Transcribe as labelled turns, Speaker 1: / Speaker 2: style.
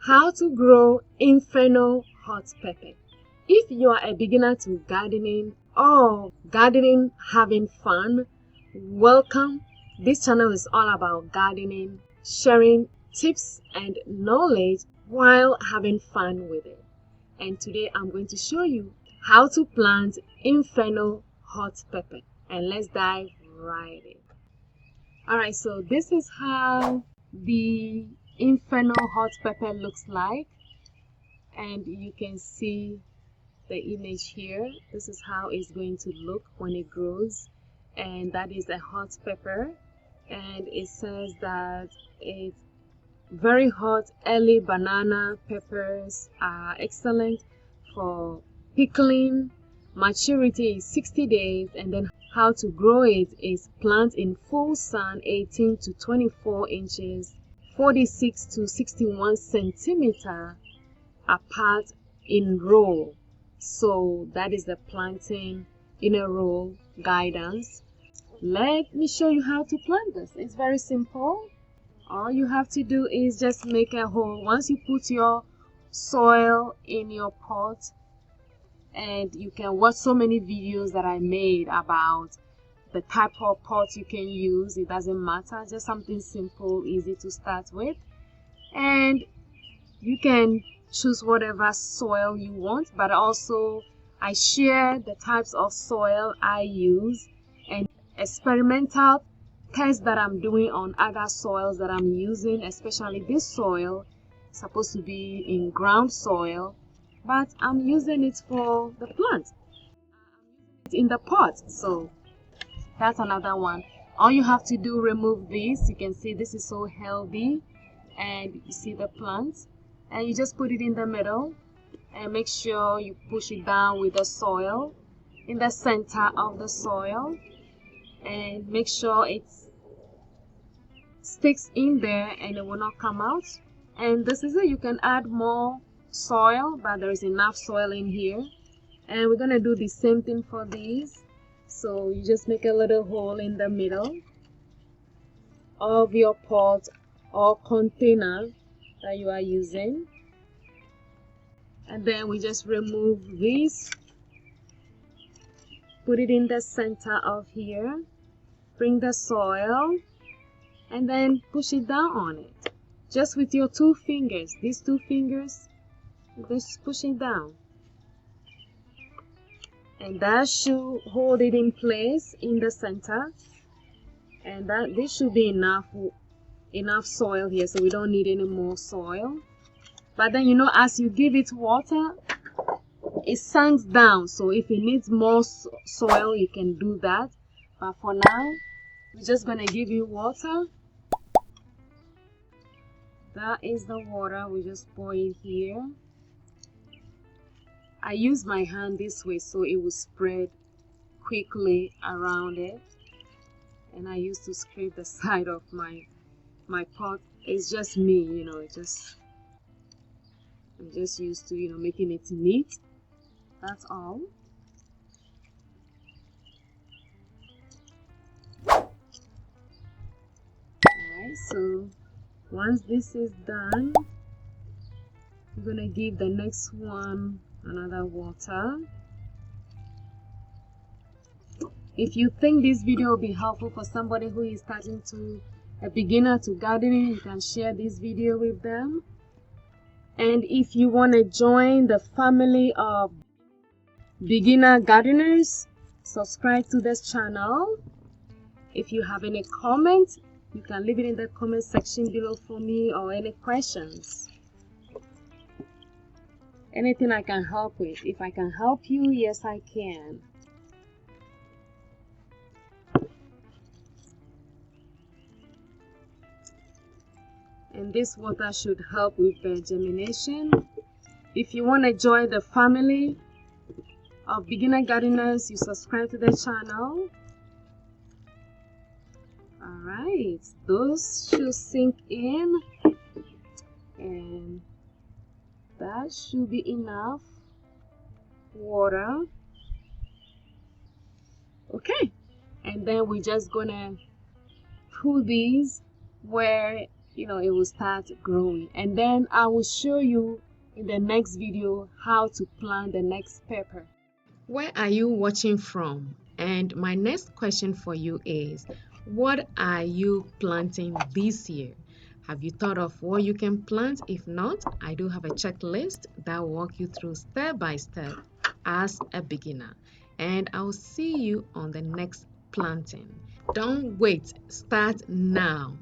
Speaker 1: How to grow Inferno Hot Pepper. If you are a beginner to gardening or gardening having fun, welcome. This channel is all about gardening, sharing tips and knowledge while having fun with it. And today I'm going to show you how to plant Inferno Hot Pepper. And let's dive right in. Alright, so this is how the Inferno Hot Pepper looks like, and you can see the image here. This is how it's going to look when it grows, and that is a hot pepper, and it says that it's very hot. Early banana peppers are excellent for pickling. Maturity is 60 days, and then how to grow it is plant in full sun 18 to 24 inches, 46 to 61 centimeter apart in row. So that is the planting in a row guidance. Let me show you how to plant this. It's very simple. All you have to do is just make a hole. Once you put your soil in your pot, and you can watch so many videos that I made about the type of pot you can use. It doesn't matter, just something simple, easy to start with, and you can choose whatever soil you want. But also I share the types of soil I use and experimental tests that I'm doing on other soils that I'm using. Especially this soil is supposed to be in ground soil, but I'm using it for the plant. It's in the pot, so that's another one. All you have to do, remove this. You can see this is so healthy, and you see the plant, and you just put it in the middle, and make sure you push it down with the soil in the center of the soil, and make sure it sticks in there and it will not come out. And this is it. You can add more soil, but there is enough soil in here, and we're gonna do the same thing for these. So you just make a little hole in the middle of your pot or container that you are using, and then we just remove this, put it in the center of here, bring the soil, and then push it down on it just with your two fingers. These two fingers, just push it down, and that should hold it in place in the center. And that this should be enough soil here, so we don't need any more soil. But then, you know, as you give it water, it sinks down, so if it needs more soil, you can do that. But for now, we're just gonna give you water. That is the water. We just pour it here. I use my hand this way so it will spread quickly around it, and I used to scrape the side of my pot. It's just me, you know, I'm just used to, you know, making it neat. That's all. Alright, so once this is done, we're gonna give the next one another water. If you think this video will be helpful for somebody who is starting to a beginner to gardening, you can share this video with them. And if you want to join the family of beginner gardeners, subscribe to this channel. If you have any comments, you can leave it in the comment section below for me, or any questions. Anything I can help with. If I can help you, yes, I can. And this water should help with the germination. If you want to join the family of beginner gardeners, you subscribe to the channel. Alright, those should sink in, and that should be enough water. Okay, and then we're just gonna put these where it will start growing. And then I will show you in the next video how to plant the next pepper. Where are you watching from? And my next question for you is, what are you planting this year? Have you thought of what you can plant? If not, I do have a checklist that will walk you through step by step as a beginner. And I'll see you on the next planting. Don't wait, start now.